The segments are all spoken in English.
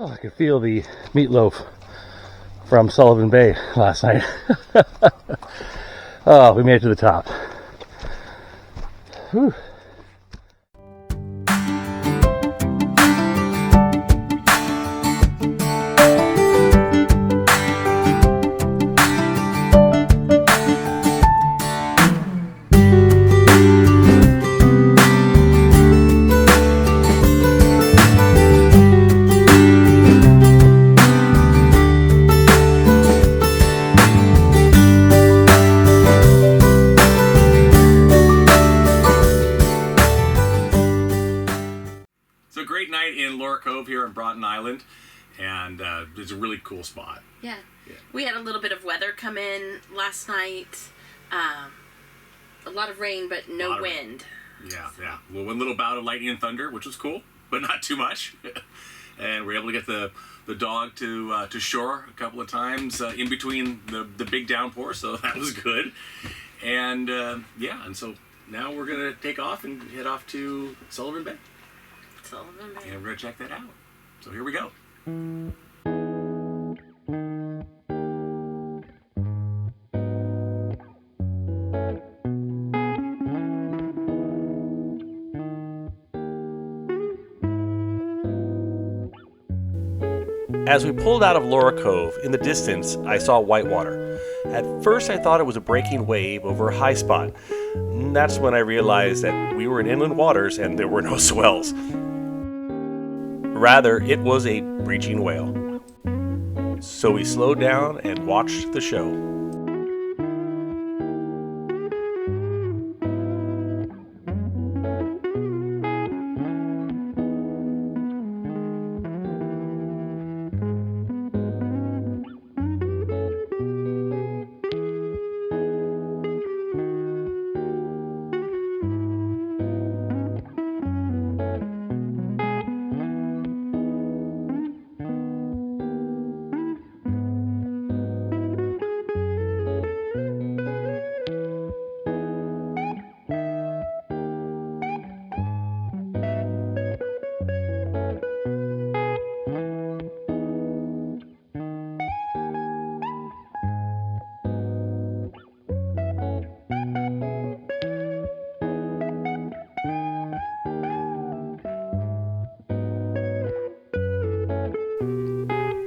Oh, I could feel the meatloaf from Sullivan Bay last night. Oh, we made it to the top. Whew. So great night in Laura Cove here in Broughton Island, and it's a really cool spot. Yeah. We had a little bit of weather come in last night. A lot of rain, but no wind. Yeah. Well, one little bout of lightning and thunder, which was cool, but not too much. And we were able to get the dog to shore a couple of times in between the big downpour, so that was good. And and so now we're gonna take off and head off to Sullivan Bay. And we're going to check that out. So here we go. As we pulled out of Laura Cove, in the distance, I saw whitewater. At first, I thought it was a breaking wave over a high spot. That's when I realized that we were in inland waters and there were no swells. Rather, it was a breaching whale. So we slowed down and watched the show.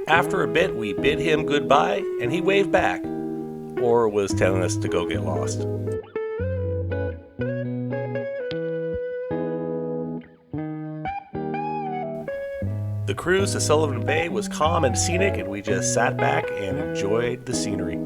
After a bit, we bid him goodbye, and he waved back, or was telling us to go get lost. The cruise to Sullivan Bay was calm and scenic, and we just sat back and enjoyed the scenery.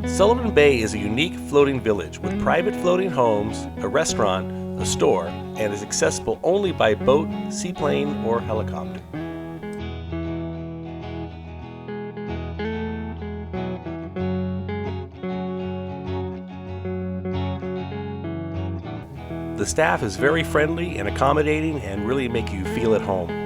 Sullivan Bay is a unique floating village with private floating homes, a restaurant, a store, and is accessible only by boat, seaplane, or helicopter. The staff is very friendly and accommodating and really make you feel at home.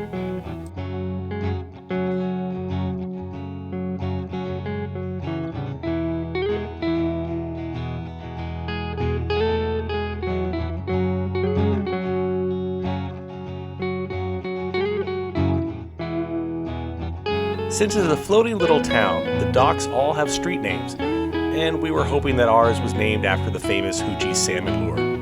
Since it is a floating little town, the docks all have street names, and we were hoping that ours was named after the famous Huji salmon lure.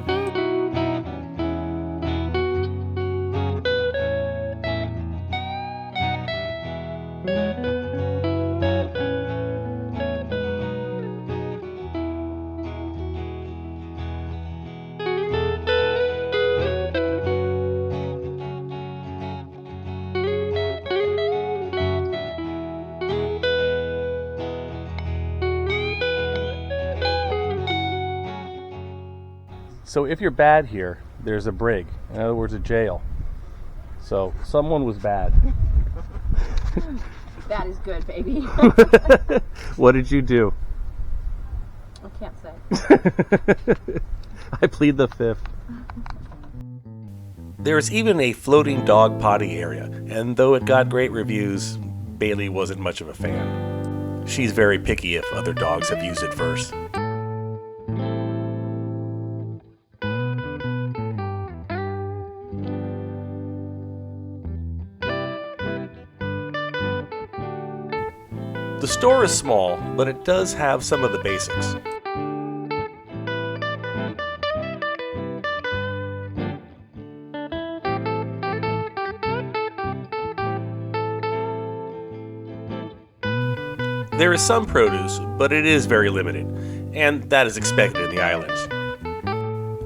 So if you're bad here, there's a brig. In other words, a jail. So someone was bad. That is good, baby. What did you do? I can't say. I plead the fifth. There is even a floating dog potty area, and though it got great reviews, Bailey wasn't much of a fan. She's very picky if other dogs have used it first. The store is small, but it does have some of the basics. There is some produce, but it is very limited, and that is expected in the islands.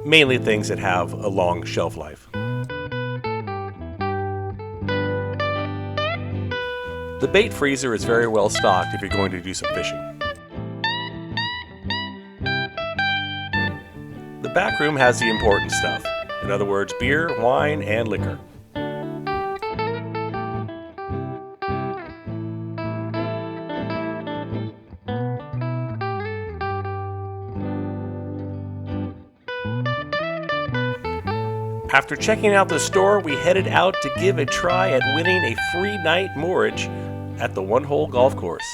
Mainly things that have a long shelf life. The bait freezer is very well stocked if you're going to do some fishing. The back room has the important stuff. In other words, beer, wine, and liquor. After checking out the store, we headed out to give a try at winning a free night moorage at the one-hole golf course.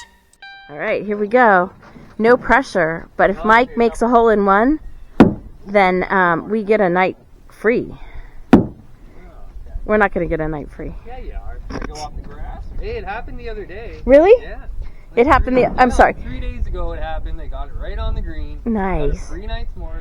All right, here we go. No pressure, but if Mike makes a hole-in-one, then we get a night free. We're not going to get a night free. Yeah, you are. Go off the grass. Hey, it happened the other day. Really? Yeah. It happened I'm sorry. 3 days ago it happened. They got it right on the green. Nice. Got a 3 nights more.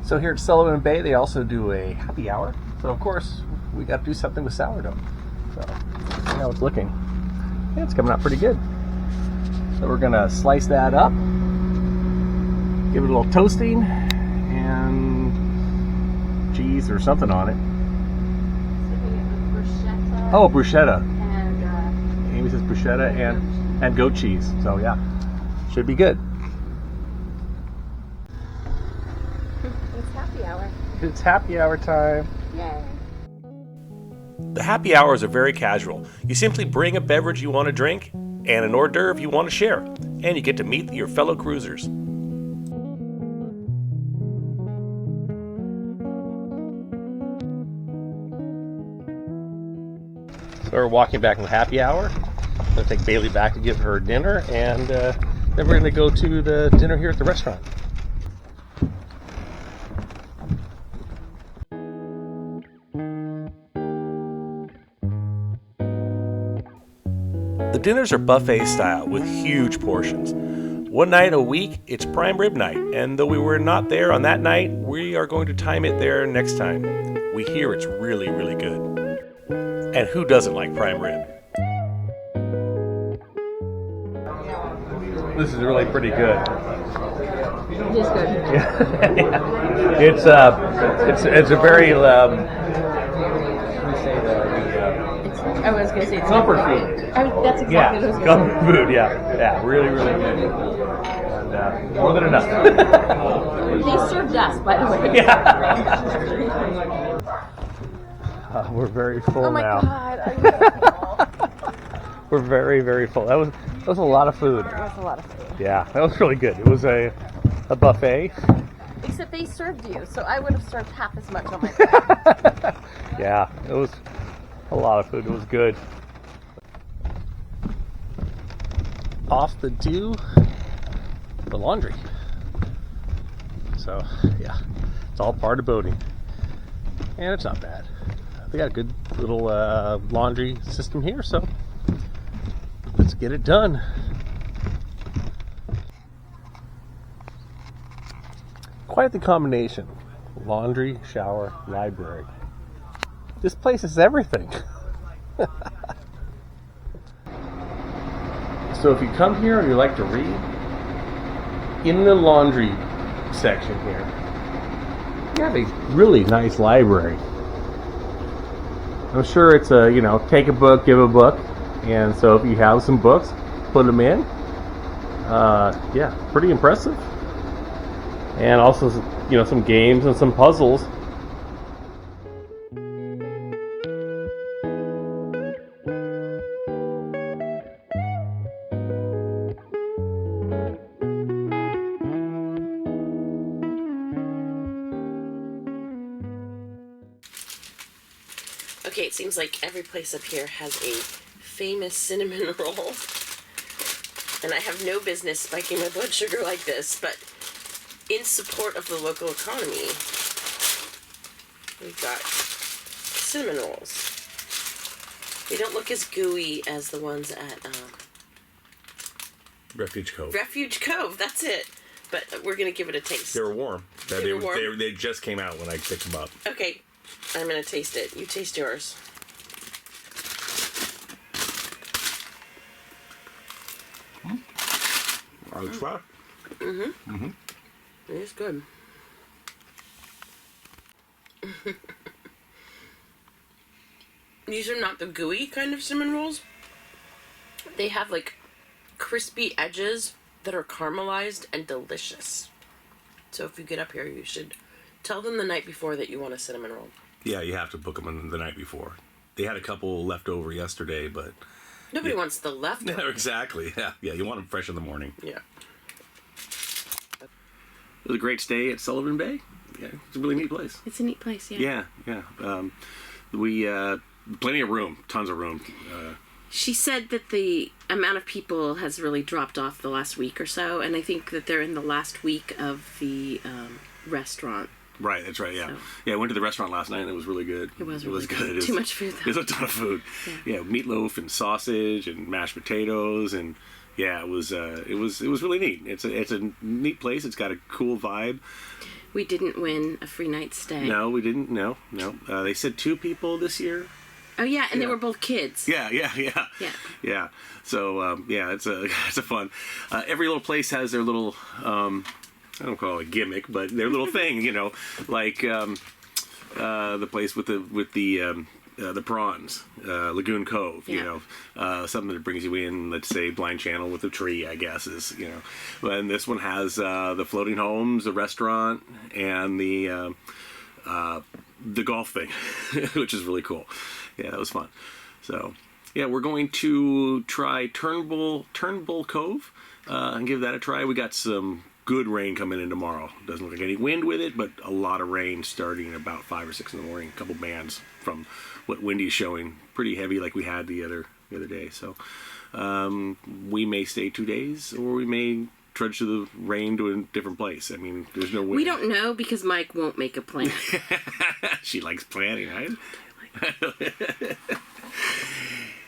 So here at Sullivan Bay, they also do a happy hour. So of course, we got to do something with sourdough. So see how it's looking. Yeah, it's coming out pretty good. So we're gonna slice that up, give it a little toasting, and cheese or something on it. Oh, bruschetta. And Amy says bruschetta and goat cheese. So yeah, should be good. it's happy hour. It's happy hour time. Yay. The happy hours are very casual. You simply bring a beverage you want to drink and an hors d'oeuvre you want to share, and you get to meet your fellow cruisers. So we're walking back from happy hour. I'm going to take Bailey back to give her dinner, and then we're going to go to the dinner here at the restaurant. The dinners are buffet style with huge portions. One night a week, it's prime rib night, and though we were not there on that night, we are going to time it there next time. We hear it's really, really good. And who doesn't like prime rib? This is really pretty good. It is good. Yeah. It's a very I was going to say it's comfort food. that's exactly Yeah, what I was going to comfort food. Yeah, really, really good. And more than enough. say. They served us, by the way. Yeah. We're very full Oh my now. God. We're very, very full. That was a lot of food. That was a lot of food. Yeah, that was really good. It was a buffet. Except they served you, so I would have served half as much on my plate. Yeah, it was a lot of food. It was good. Off the do the laundry. So yeah, it's all part of boating, and it's not bad. They got a good little laundry system here, so let's get it done. Quite the combination. Laundry, shower, library. This place is everything. So if you come here and you like to read, in the laundry section here, you have a really nice library. I'm sure it's a, take a book, give a book. And so if you have some books, put them in. Yeah, pretty impressive. And also, some games and some puzzles. Okay, it seems like every place up here has a famous cinnamon roll. And I have no business spiking my blood sugar like this, but in support of the local economy, we've got cinnamon rolls. They don't look as gooey as the ones at Refuge Cove. Refuge Cove, that's it. But we're going to give it a taste. They were warm. They were warm? They just came out when I picked them up. Okay, I'm going to taste it. You taste yours. Are they flat? It is good. These are not the gooey kind of cinnamon rolls. They have like crispy edges that are caramelized and delicious. So if you get up here, you should tell them the night before that you want a cinnamon roll. Yeah, you have to book them the night before. They had a couple left over yesterday, but... Nobody wants the leftovers. No, exactly. Yeah, you want them fresh in the morning. Yeah. It was a great stay at Sullivan Bay. Yeah, it's a really neat place. It's a neat place, yeah. Yeah. We plenty of room, tons of room. She said that the amount of people has really dropped off the last week or so, and I think that they're in the last week of the restaurant. Right, that's right, yeah. So. Yeah, I went to the restaurant last night and it was really good. It was really good. Too much food, though. It was a ton of food. Yeah, meatloaf and sausage and mashed potatoes and... Yeah, it was really neat. It's a neat place. It's got a cool vibe. We didn't win a free night stay. No, we didn't. No. They said 2 people this year. Oh yeah, and they were both kids. Yeah. So it's a fun. Every little place has their little I don't call it a gimmick, but their little thing. Like the place with the prawns, Lagoon Cove, something that brings you in, let's say, Blind Channel with a tree, I guess, is, And this one has the floating homes, the restaurant, and the golf thing, which is really cool. Yeah, that was fun. So, yeah, we're going to try Turnbull Cove and give that a try. We got some good rain coming in tomorrow. Doesn't look like any wind with it, but a lot of rain starting about 5 or 6 in the morning. A couple bands from what Wendy's showing, pretty heavy like we had the other day. So we may stay 2 days, or we may trudge to the rain to a different place. I mean, there's no way. We don't know because Mike won't make a plan. She likes planning, right?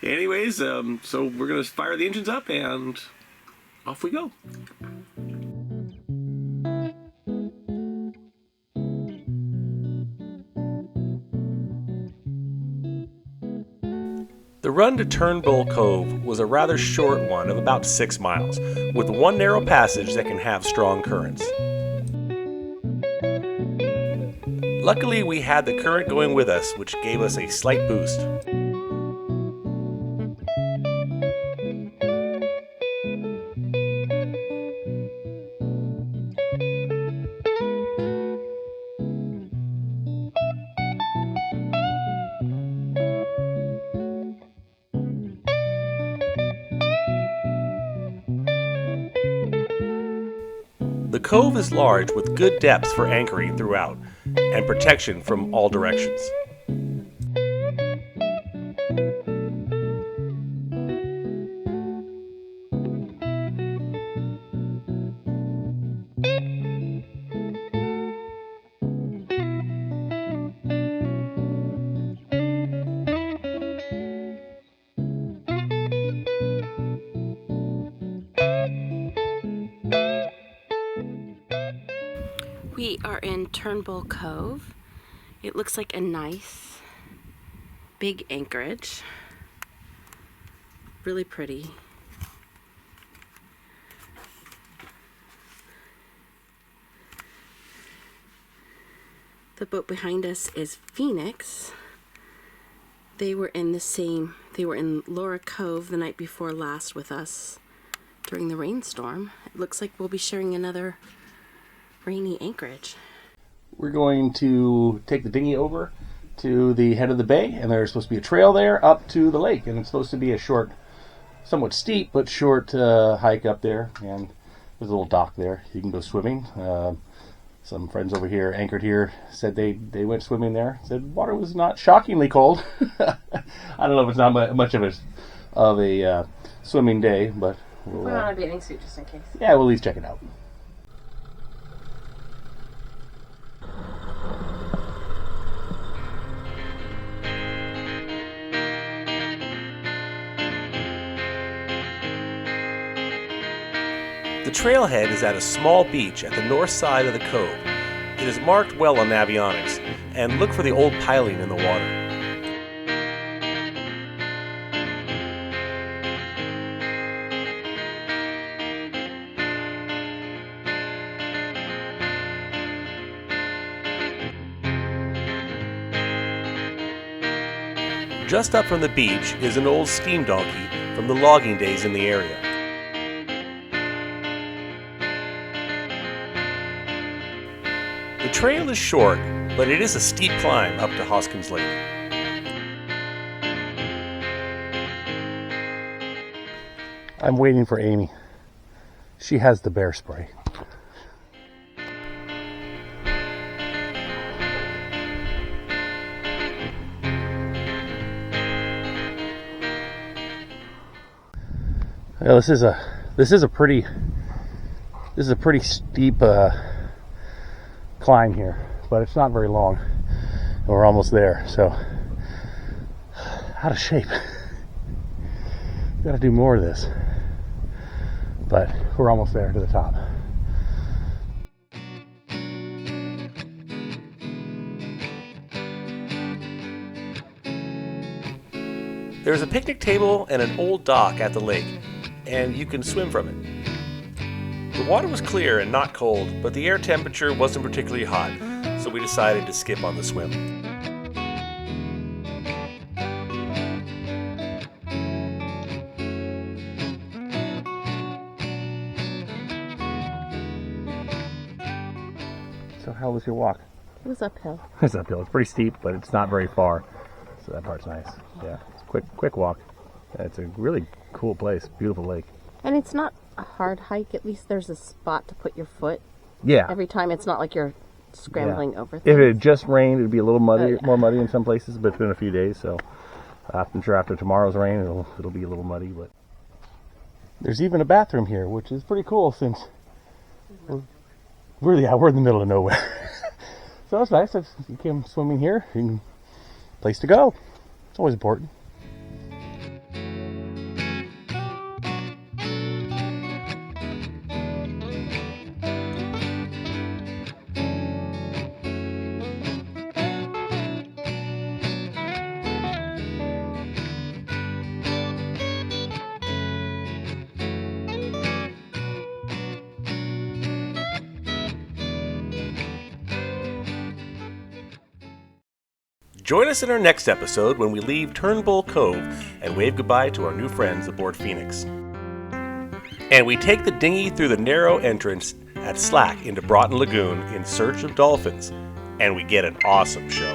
Anyways, so we're gonna fire the engines up and off we go. The run to Turnbull Cove was a rather short one of about 6 miles, with one narrow passage that can have strong currents. Luckily, we had the current going with us, which gave us a slight boost. The cove is large with good depths for anchoring throughout and protection from all directions. We are in Turnbull Cove. It looks like a nice big anchorage. Really pretty. The boat behind us is Phoenix. They were in Laura Cove the night before last with us during the rainstorm. It looks like we'll be sharing another rainy anchorage. We're going to take the dinghy over to the head of the bay, and there's supposed to be a trail there up to the lake, and it's supposed to be a short, somewhat steep but short hike up there, and there's a little dock there. You can go swimming. Some friends over here, anchored here, said they went swimming there. Said water was not shockingly cold. I don't know if it's not much of a swimming day, but we'll Put on a bathing suit just in case. yeah, we'll at least check it out. The trailhead is at a small beach at the north side of the cove. It is marked well on avionics, and look for the old piling in the water. Just up from the beach is an old steam donkey from the logging days in the area. The trail is short, but it is a steep climb up to Hoskins Lake. I'm waiting for Amy. She has the bear spray. Well, this is a pretty steep climb here, but it's not very long, and we're almost there. So, out of shape. Got to do more of this, but we're almost there to the top. There's a picnic table and an old dock at the lake, and you can swim from it. The water was clear and not cold, but the air temperature wasn't particularly hot, so we decided to skip on the swim. So how was your walk? It was uphill. It's uphill. It's pretty steep, but it's not very far, so that part's nice. Yeah, it's a quick walk. It's a really cool place, beautiful lake. And it's not a hard hike. At least there's a spot to put your foot. Yeah. Every time it's not like you're scrambling over If things. it had just rained, it'd be a little muddy, Oh, yeah. more muddy in some places, but it's been a few days, so I'm sure after tomorrow's rain, it'll be a little muddy. But there's even a bathroom here, which is pretty cool since we're in the middle of nowhere. So it's nice. If you came swimming here, place to go. It's always important. Join us in our next episode when we leave Turnbull Cove and wave goodbye to our new friends aboard Phoenix. And we take the dinghy through the narrow entrance at Slack into Broughton Lagoon in search of dolphins, and we get an awesome show.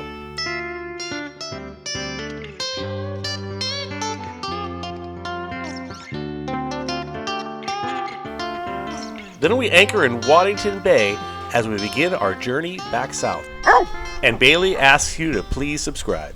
Then we anchor in Waddington Bay as we begin our journey back south. And Bailey asks you to please subscribe.